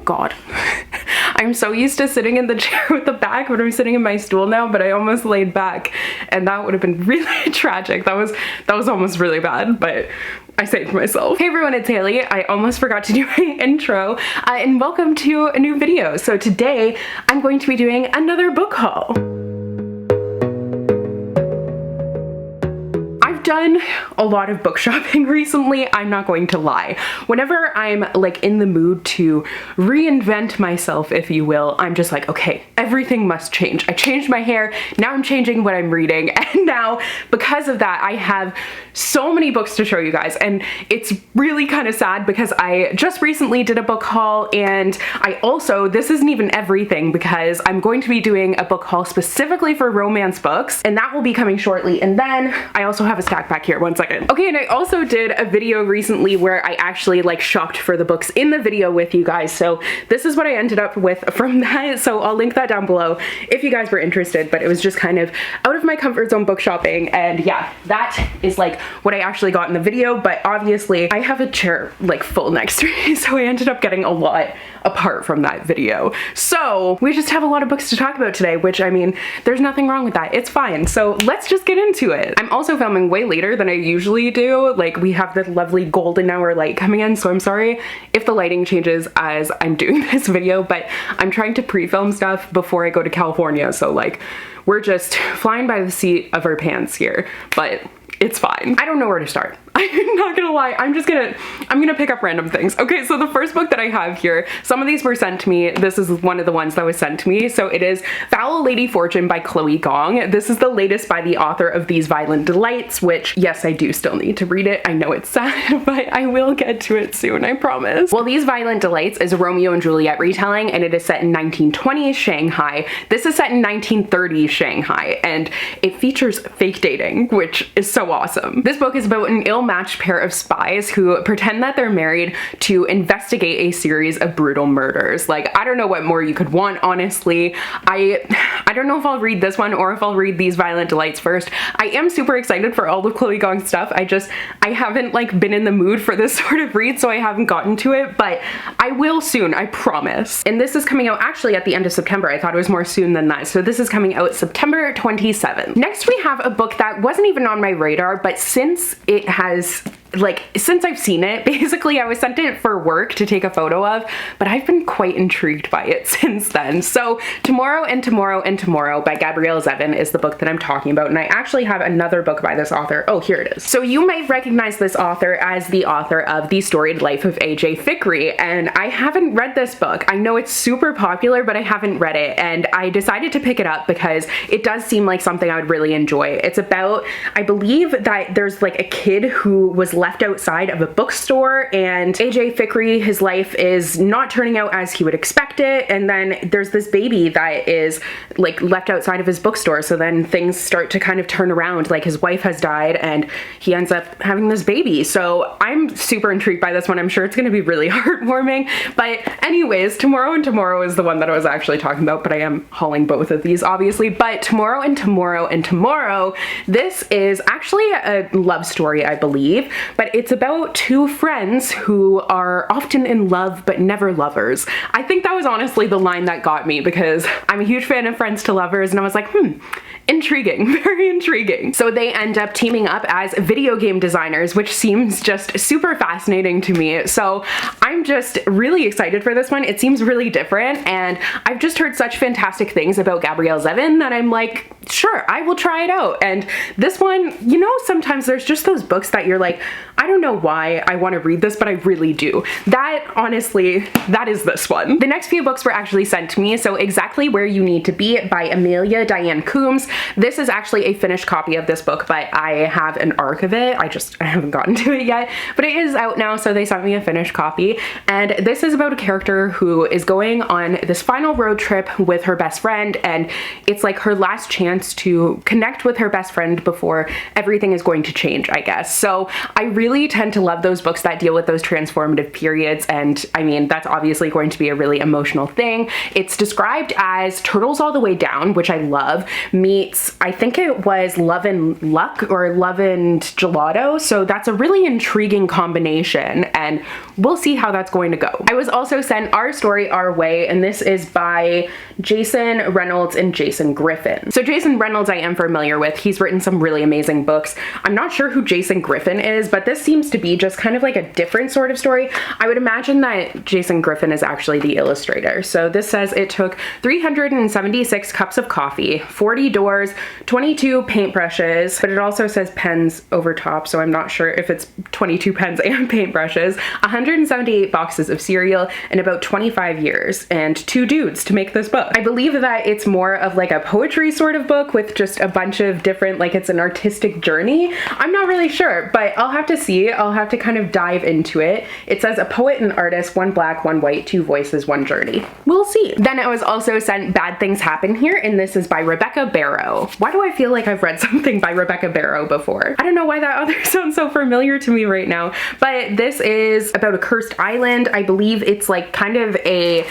God. I'm so used to sitting in the chair with the back, but I'm sitting in my stool now, but I almost laid back and that would have been really tragic. That was almost really bad, but I saved myself. Hey everyone, it's Hailey. I almost forgot to do my intro, and welcome to a new video. So today I'm going to be doing another book haul. I've done a lot of book shopping recently, I'm not going to lie. Whenever I'm like in the mood to reinvent myself, if you will, I'm just like, okay, everything must change. I changed my hair, now I'm changing what I'm reading, and now because of that I have so many books to show you guys, and it's really kind of sad because I just recently did a book haul, and I also, this isn't even everything because I'm going to be doing a book haul specifically for romance books, and that will be coming shortly. And then I also have a stack back here, one second. Okay, and I also did a video recently where I actually like shopped for the books in the video with you guys, so this is what I ended up with from that, so I'll link that down below if you guys were interested. But it was just kind of out of my comfort zone book shopping, and yeah, that is like what I actually got in the video. But obviously I have a chair like full next to me, so I ended up getting a lot apart from that video. So we just have a lot of books to talk about today, which, I mean, there's nothing wrong with that. It's fine. So let's just get into it. I'm also filming way later than I usually do. Like, we have the lovely golden hour light coming in, so I'm sorry if the lighting changes as I'm doing this video, but I'm trying to pre-film stuff before I go to California, so like we're just flying by the seat of our pants here, but it's fine. I don't know where to start. I'm not gonna lie, I'm gonna pick up random things. Okay, so the first book that I have here, some of these were sent to me. This is one of the ones that was sent to me. So it is Foul Lady Fortune by Chloe Gong. This is the latest by the author of These Violent Delights, which, yes, I do still need to read it. I know it's sad, but I will get to it soon, I promise. Well, These Violent Delights is a Romeo and Juliet retelling, and it is set in 1920s Shanghai. This is set in 1930s Shanghai, and it features fake dating, which is so awesome. This book is about an ill-matched pair of spies who pretend that they're married to investigate a series of brutal murders. Like, I don't know what more you could want, honestly. I don't know if I'll read this one or if I'll read These Violent Delights first. I am super excited for all of Chloe Gong's stuff. I haven't like been in the mood for this sort of read, so I haven't gotten to it, but I will soon, I promise. And this is coming out actually at the end of September. I thought it was more soon than that. So this is coming out September 27th. Next we have a book that wasn't even on my radar, but since I've seen it, basically I was sent it for work to take a photo of, but I've been quite intrigued by it since then. So Tomorrow and Tomorrow and Tomorrow by Gabrielle Zevin is the book that I'm talking about, and I actually have another book by this author. Oh, here it is. So you might recognize this author as the author of The Storied Life of A.J. Fikry, and I haven't read this book. I know it's super popular, but I haven't read it, and I decided to pick it up because it does seem like something I would really enjoy. It's about, I believe that there's like a kid who was left outside of a bookstore, and A.J. Fikry, his life is not turning out as he would expect it, and then there's this baby that is like left outside of his bookstore, so then things start to kind of turn around. Like, his wife has died and he ends up having this baby. So I'm super intrigued by this one. I'm sure it's going to be really heartwarming, but anyways, Tomorrow and Tomorrow is the one that I was actually talking about, but I am hauling both of these obviously. But Tomorrow and Tomorrow and Tomorrow, this is actually a love story, I believe, but it's about two friends who are often in love but never lovers. I think that was honestly the line that got me because I'm a huge fan of Friends to Lovers, and I was like, intriguing, very intriguing. So they end up teaming up as video game designers, which seems just super fascinating to me. So I'm just really excited for this one. It seems really different, and I've just heard such fantastic things about Gabrielle Zevin that I'm like, sure, I will try it out. And this one, you know, sometimes there's just those books that you're like, I don't know why I want to read this, but I really do. That, honestly, that is this one. The next few books were actually sent to me. So Exactly Where You Need to Be by Amelia Diane Coombs. This is actually a finished copy of this book, but I have an arc of it. I haven't gotten to it yet, but it is out now, so they sent me a finished copy. And this is about a character who is going on this final road trip with her best friend, and it's like her last chance to connect with her best friend before everything is going to change, I guess. So I really tend to love those books that deal with those transformative periods, and I mean, that's obviously going to be a really emotional thing. It's described as Turtles All the Way Down, which I love, meets, I think it was Love and Luck or Love and Gelato, so that's a really intriguing combination, and we'll see how that's going to go. I was also sent Our Story, Our Way, and this is by Jason Reynolds and Jason Griffin. So Jason Reynolds I am familiar with. He's written some really amazing books. I'm not sure who Jason Griffin is, but this seems to be just kind of like a different sort of story. I would imagine that Jason Griffin is actually the illustrator. So this says it took 376 cups of coffee, 40 doors, 22 paintbrushes, but it also says pens over top, so I'm not sure if it's 22 pens and paintbrushes, 178 boxes of cereal, and about 25 years, and 2 dudes to make this book. I believe that it's more of like a poetry sort of book with just a bunch of different, like it's an artistic journey. I'm not really sure, but I'll have to see. I'll have to kind of dive into it. It says a poet and artist, 1 black, 1 white, 2 voices, 1 journey. We'll see. Then I was also sent Bad Things Happen Here, and this is by Rebecca Barrow. Why do I feel like I've read something by Rebecca Barrow before? I don't know why that author sounds so familiar to me right now, but this is about a cursed island. I believe it's like kind of a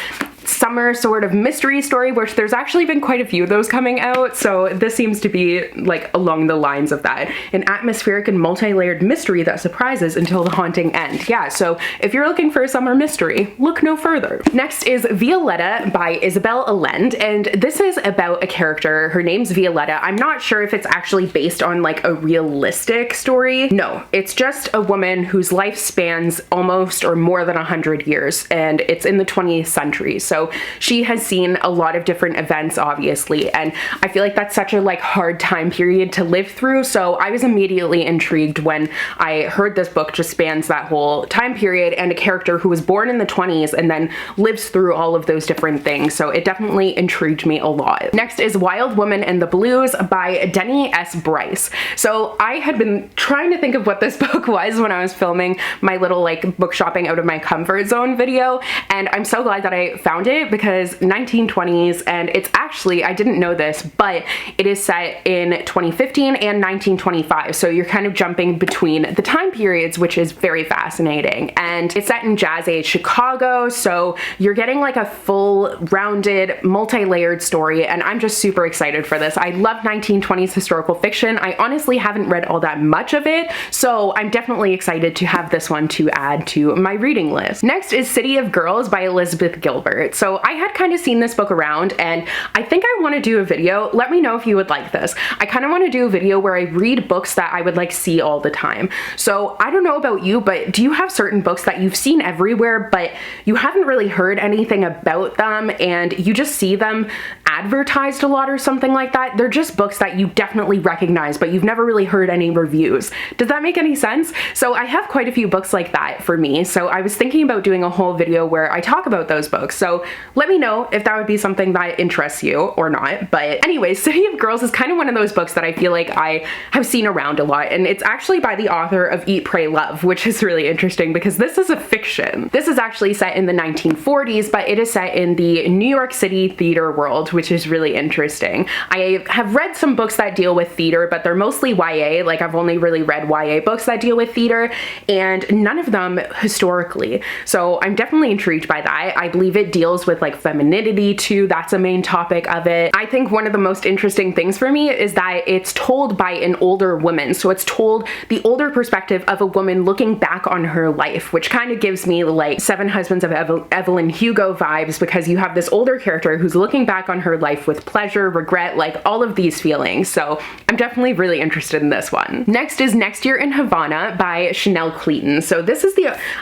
summer sort of mystery story, which there's actually been quite a few of those coming out, so this seems to be like along the lines of that. An atmospheric and multi-layered mystery that surprises until the haunting end. Yeah, so if you're looking for a summer mystery, look no further. Next is Violetta by Isabel Allende, and this is about a character. Her name's Violetta. I'm not sure if it's actually based on like a realistic story. No, it's just a woman whose life spans almost or more than 100 years, and it's in the 20th century. So she has seen a lot of different events, obviously, and I feel like that's such a like hard time period to live through. So I was immediately intrigued when I heard this book just spans that whole time period and a character who was born in the 20s and then lives through all of those different things. So it definitely intrigued me a lot. Next is Wild Woman and the Blues by Denny S. Bryce. So I had been trying to think of what this book was when I was filming my little like book shopping out of my comfort zone video, and I'm so glad that I found it because 1920s, and it's actually, I didn't know this, but it is set in 2015 and 1925. So you're kind of jumping between the time periods, which is very fascinating. And it's set in Jazz Age Chicago, so you're getting like a full rounded, multi-layered story, and I'm just super excited for this. I love 1920s historical fiction. I honestly haven't read all that much of it, so I'm definitely excited to have this one to add to my reading list. Next is City of Girls by Elizabeth Gilbert. So I had kind of seen this book around, and I think I want to do a video. Let me know if you would like this. I kind of want to do a video where I read books that I would like see all the time. So I don't know about you, but do you have certain books that you've seen everywhere, but you haven't really heard anything about them, and you just see them advertised a lot or something like that? They're just books that you definitely recognize, but you've never really heard any reviews. Does that make any sense? So I have quite a few books like that for me, so I was thinking about doing a whole video where I talk about those books. So let me know if that would be something that interests you or not. But anyways, City of Girls is kind of one of those books that I feel like I have seen around a lot, and it's actually by the author of Eat, Pray, Love, which is really interesting because this is a fiction. This is actually set in the 1940s, but it is set in the New York City theater world, which is really interesting. I have read some books that deal with theater, but they're mostly YA. Like I've only really read YA books that deal with theater, and none of them historically. So I'm definitely intrigued by that. I believe it deals with like femininity too. That's a main topic of it. I think one of the most interesting things for me is that it's told by an older woman. So it's told the older perspective of a woman looking back on her life, which kind of gives me like Seven Husbands of Evelyn Hugo vibes, because you have this older character who's looking back on her life with pleasure, regret, like all of these feelings. So I'm definitely really interested in this one. Next is Next Year in Havana by Chanel Cleaton. So this is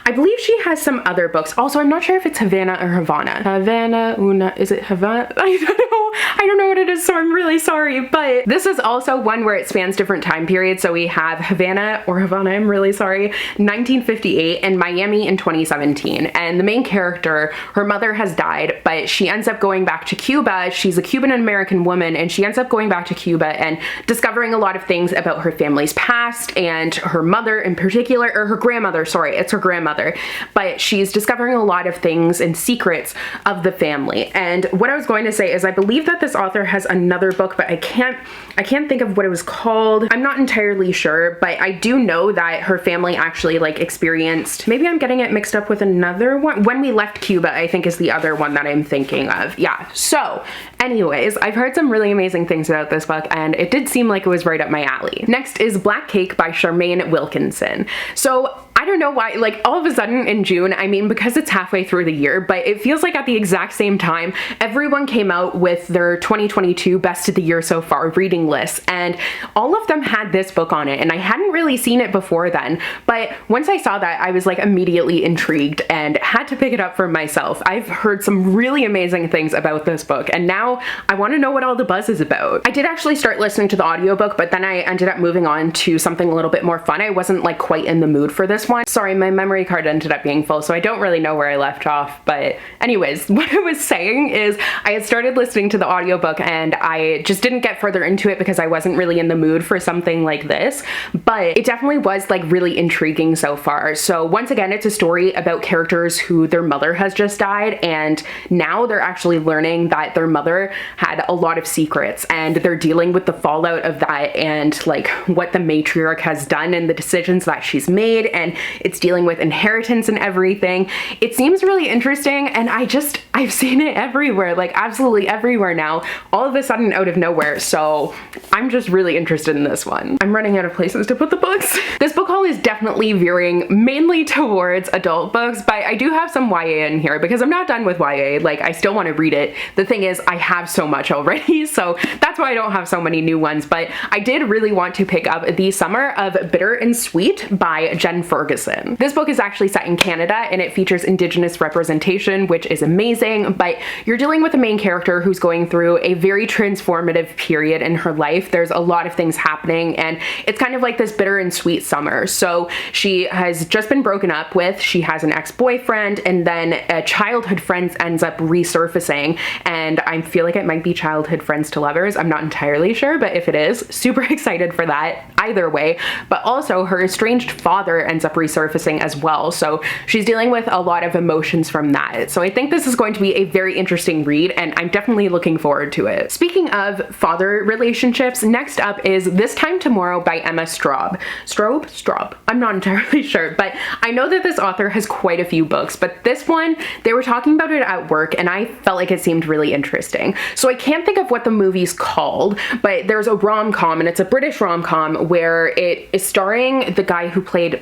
I believe she has some other books. Also, I'm not sure if it's Havana or Havana. Havana, is it Havana? I don't know what it is, so I'm really sorry. But this is also one where it spans different time periods. So we have Havana, I'm really sorry, 1958, and Miami in 2017. And the main character, her mother has died, but she ends up going back to Cuba. She's a Cuban-American woman, and she ends up going back to Cuba and discovering a lot of things about her family's past and her mother in particular, or her grandmother, sorry, it's her grandmother. But she's discovering a lot of things and secrets of the family. And what I was going to say is I believe that this author has another book, but I can't think of what it was called. I'm not entirely sure, but I do know that her family actually like experienced, maybe I'm getting it mixed up with another one. When We Left Cuba, I think, is the other one that I'm thinking of. Yeah, so anyways, I've heard some really amazing things about this book, and it did seem like it was right up my alley. Next is Black Cake by Charmaine Wilkinson. So I don't know why, like all of a sudden in June, I mean, because it's halfway through the year, but it feels like at the exact same time, everyone came out with their 2022 best of the year so far reading lists, and all of them had this book on it, and I hadn't really seen it before then, but once I saw that, I was like immediately intrigued and had to pick it up for myself. I've heard some really amazing things about this book, and now I want to know what all the buzz is about. I did actually start listening to the audiobook, but then I ended up moving on to something a little bit more fun. I wasn't like quite in the mood for this one. Sorry, my memory card ended up being full, so I don't really know where I left off, but anyways, what I was saying is I had started listening to the audiobook and I just didn't get further into it because I wasn't really in the mood for something like this, but it definitely was like really intriguing so far. So once again, it's a story about characters who their mother has just died, and now they're actually learning that their mother had a lot of secrets, and they're dealing with the fallout of that and like what the matriarch has done and the decisions that she's made, and it's dealing with inheritance and everything. It seems really interesting, and I've seen it everywhere, like absolutely everywhere now, all of a sudden out of nowhere, so I'm just really interested in this one. I'm running out of places to put the books. This book haul is definitely veering mainly towards adult books, but I do have some YA in here because I'm not done with YA, like I still want to read it. The thing is, I have so much already, so that's why I don't have so many new ones, but I did really want to pick up The Summer of Bitter and Sweet by Jen Ferguson. This book is actually set in Canada and it features Indigenous representation, which is amazing, but you're dealing with a main character who's going through a very transformative period in her life. There's a lot of things happening and it's kind of like this bitter and sweet summer. So she has just been broken up with, she has an ex-boyfriend, and then a childhood friend ends up resurfacing, and I feel like it might be childhood friends to lovers. I'm not entirely sure, but if it is, super excited for that either way. But also her estranged father ends up resurfacing as well, so she's dealing with a lot of emotions from that. So I think this is going to be a very interesting read, and I'm definitely looking forward to it. Speaking of father relationships, next up is This Time Tomorrow by Emma Straub. Straub? I'm not entirely sure, but I know that this author has quite a few books, but this one, they were talking about it at work and I felt like it seemed really interesting. So I can't think of what the movie's called, but there's a rom-com, and it's a British rom-com where it is starring the guy who played,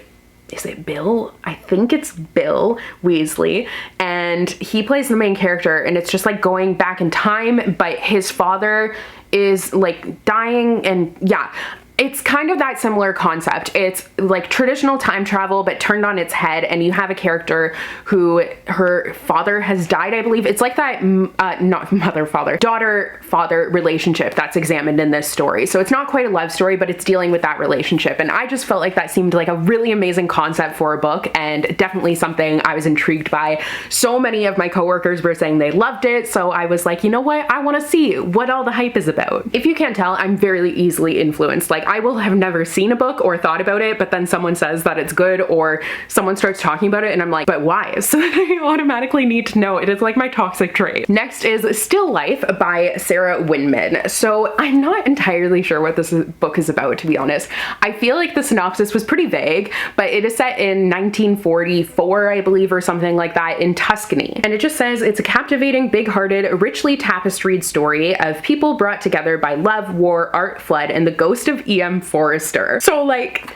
is it Bill? I think it's Bill Weasley, and he plays the main character, and it's just like going back in time, but his father is like dying, and yeah. It's kind of that similar concept. It's like traditional time travel, but turned on its head, and you have a character who her father has died, I believe. It's like that, not mother-father, daughter-father relationship that's examined in this story. So it's not quite a love story, but it's dealing with that relationship. And I just felt like that seemed like a really amazing concept for a book, and definitely something I was intrigued by. So many of my coworkers were saying they loved it, so I was like, you know what? I want to see what all the hype is about. If you can't tell, I'm very easily influenced. Like, I will have never seen a book or thought about it, but then someone says that it's good, or someone starts talking about it and I'm like, but why? So I automatically need to know. It is like my toxic trait. Next is Still Life by Sarah Winman. So I'm not entirely sure what this book is about, to be honest. I feel like the synopsis was pretty vague, but it is set in 1944, I believe, or something like that, in Tuscany. And it just says it's a captivating, big-hearted, richly tapestried story of people brought together by love, war, art, flood, and the ghost of E.M. Forrester. So like,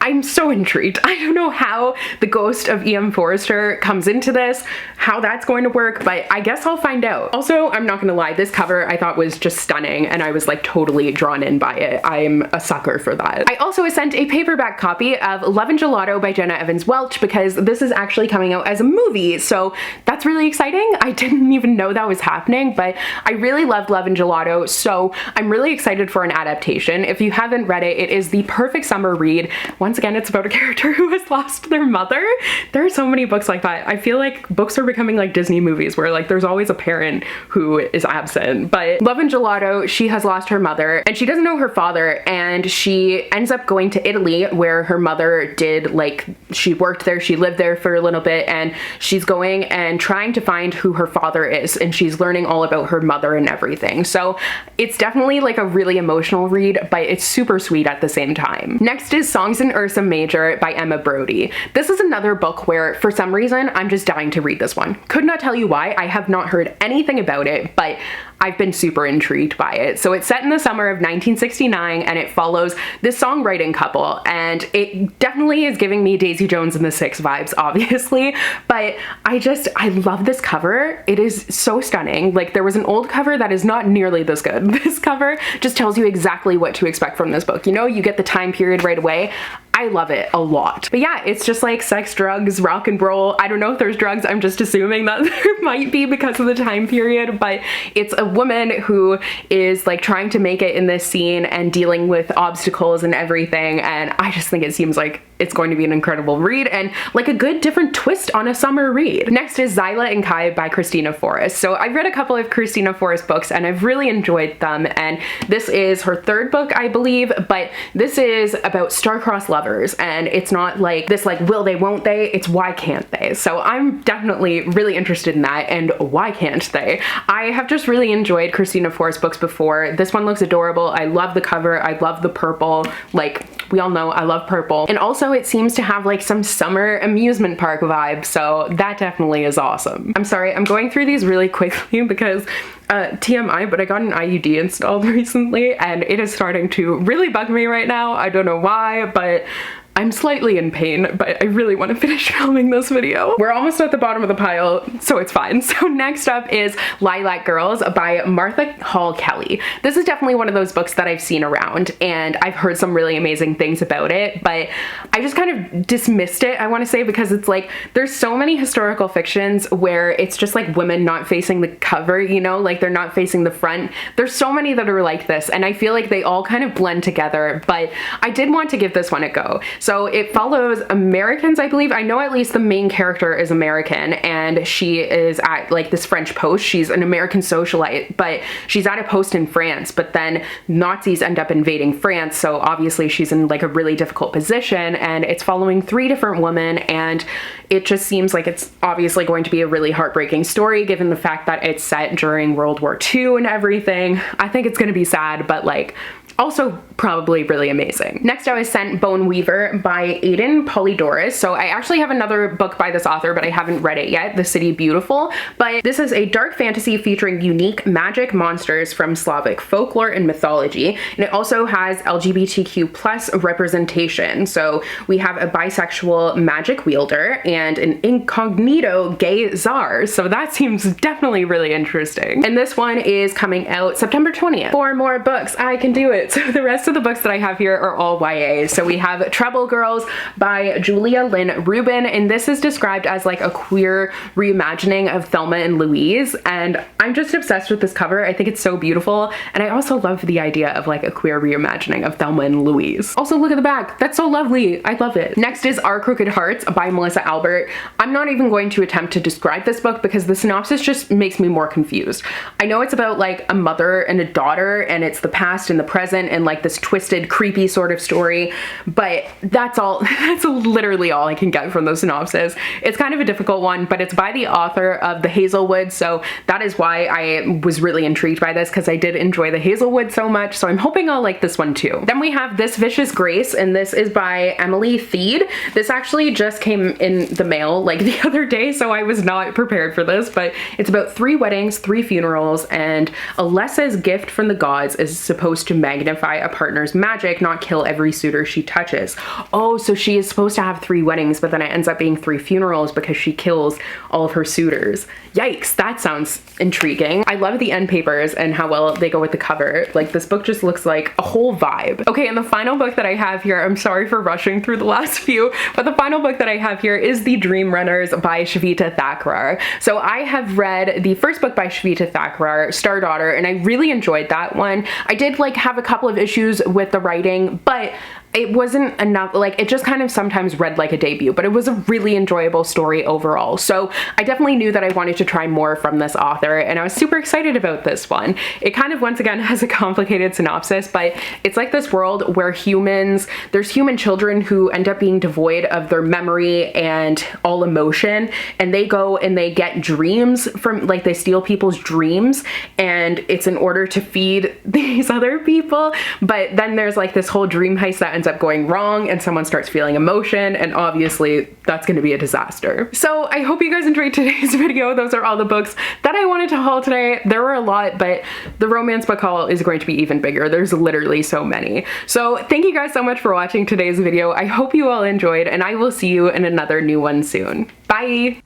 I'm so intrigued. I don't know how the ghost of E.M. Forrester comes into this, how that's going to work, but I guess I'll find out. Also, I'm not gonna lie, this cover I thought was just stunning, and I was like totally drawn in by it. I'm a sucker for that. I also sent a paperback copy of Love and Gelato by Jenna Evans Welch because this is actually coming out as a movie, so that's really exciting. I didn't even know that was happening, but I really loved Love and Gelato, so I'm really excited for an adaptation. If you haven't read it, it is the perfect summer read. Once again, it's about a character who has lost their mother. There are so many books like that. I feel like books are becoming like Disney movies where like there's always a parent who is absent. But Love and Gelato, she has lost her mother and she doesn't know her father, and she ends up going to Italy where her mother did, like, she worked there, she lived there for a little bit, and she's going and trying to find who her father is, and she's learning all about her mother and everything. So it's definitely like a really emotional read, but it's super sweet at the same time. Next is Songs in Ursa Major by Emma Brody. This is another book where for some reason I'm just dying to read this one. Could not tell you why. I have not heard anything about it, but I've been super intrigued by it. So it's set in the summer of 1969 and it follows this songwriting couple, and it definitely is giving me Daisy Jones and the Six vibes, obviously, but I love this cover. It is so stunning. Like, there was an old cover that is not nearly this good. This cover just tells you exactly what to expect from this book. You know, you get the time period right away. I love it a lot. But yeah, it's just like sex, drugs, rock and roll. I don't know if there's drugs. I'm just assuming that there might be because of the time period, but it's a woman who is like trying to make it in this scene and dealing with obstacles and everything. And I just think it seems like it's going to be an incredible read and like a good different twist on a summer read. Next is Zyla and Kai by Christina Forrest. So I've read a couple of Christina Forrest books and I've really enjoyed them. And this is her third book, I believe, but this is about star-crossed lovers. And it's not like this like will they, won't they, it's why can't they. So I'm definitely really interested in that, and why can't they. I have just really enjoyed Christina Forrest books before. This one looks adorable. I love the cover. I love the purple. Like, we all know I love purple. And also it seems to have like some summer amusement park vibe, so that definitely is awesome. I'm sorry, I'm going through these really quickly because TMI, but I got an IUD installed recently and it is starting to really bug me right now. I don't know why, but I'm slightly in pain, but I really want to finish filming this video. We're almost at the bottom of the pile, so it's fine. So next up is Lilac Girls by Martha Hall Kelly. This is definitely one of those books that I've seen around and I've heard some really amazing things about it, but I just kind of dismissed it, I want to say, because it's like there's so many historical fictions where it's just like women not facing the cover, you know, like they're not facing the front. There's so many that are like this and I feel like they all kind of blend together, but I did want to give this one a go. So it follows Americans, I believe. I know at least the main character is American and she is at like this French post. She's an American socialite, but she's at a post in France, but then Nazis end up invading France. So obviously she's in like a really difficult position, and it's following 3 different women, and it just seems like it's obviously going to be a really heartbreaking story given the fact that it's set during World War II and everything. I think it's gonna be sad, but like also probably really amazing. Next I was sent Bone Weaver by Aidan Polydoros. So I actually have another book by this author, but I haven't read it yet, The City Beautiful. But this is a dark fantasy featuring unique magic monsters from Slavic folklore and mythology. And it also has LGBTQ plus representation. So we have a bisexual magic wielder and an incognito gay czar. So that seems definitely really interesting. And this one is coming out September 20th. 4 more books, I can do it. So the rest of the books that I have here are all YA. So we have Trouble Girls by Julia Lynn Rubin, and this is described as like a queer reimagining of Thelma and Louise, and I'm just obsessed with this cover. I think it's so beautiful, and I also love the idea of like a queer reimagining of Thelma and Louise. Also, look at the back. That's so lovely. I love it. Next is Our Crooked Hearts by Melissa Albert. I'm not even going to attempt to describe this book because the synopsis just makes me more confused. I know it's about like a mother and a daughter, and it's the past and the present and like this twisted, creepy sort of story, but that's all. That's literally all I can get from the synopsis. It's kind of a difficult one, but it's by the author of The Hazelwood, so that is why I was really intrigued by this, because I did enjoy The Hazelwood so much, so I'm hoping I'll like this one too. Then we have This Vicious Grace, and this is by Emily Theed. This actually just came in the mail like the other day, so I was not prepared for this, but it's about 3 weddings, 3 funerals, and Alessa's gift from the gods is supposed to magnify a partner's magic, not kill every suitor she touches. Oh, so she is supposed to have 3 weddings, but then it ends up being 3 funerals because she kills all of her suitors. Yikes, that sounds intriguing. I love the end papers and how well they go with the cover. Like, this book just looks like a whole vibe. Okay, and the final book that I have here, I'm sorry for rushing through the last few, but the final book that I have here is The Dream Runners by Shveta Thakrar. So I have read the first book by Shveta Thakrar, Star Daughter, and I really enjoyed that one. I did like have a couple of issues with the writing, but it wasn't enough. Like, it just kind of sometimes read like a debut, but it was a really enjoyable story overall. So I definitely knew that I wanted to try more from this author, and I was super excited about this one. It kind of, once again, has a complicated synopsis, but it's like this world where there's human children who end up being devoid of their memory and all emotion, and they go and they get dreams from, like, they steal people's dreams, and it's in order to feed these other people. But then there's like this whole dream heist that ends ends up going wrong and someone starts feeling emotion, and obviously that's going to be a disaster. So I hope you guys enjoyed today's video. Those are all the books that I wanted to haul today. There were a lot, but the romance book haul is going to be even bigger. There's literally so many. So thank you guys so much for watching today's video. I hope you all enjoyed, and I will see you in another new one soon. Bye!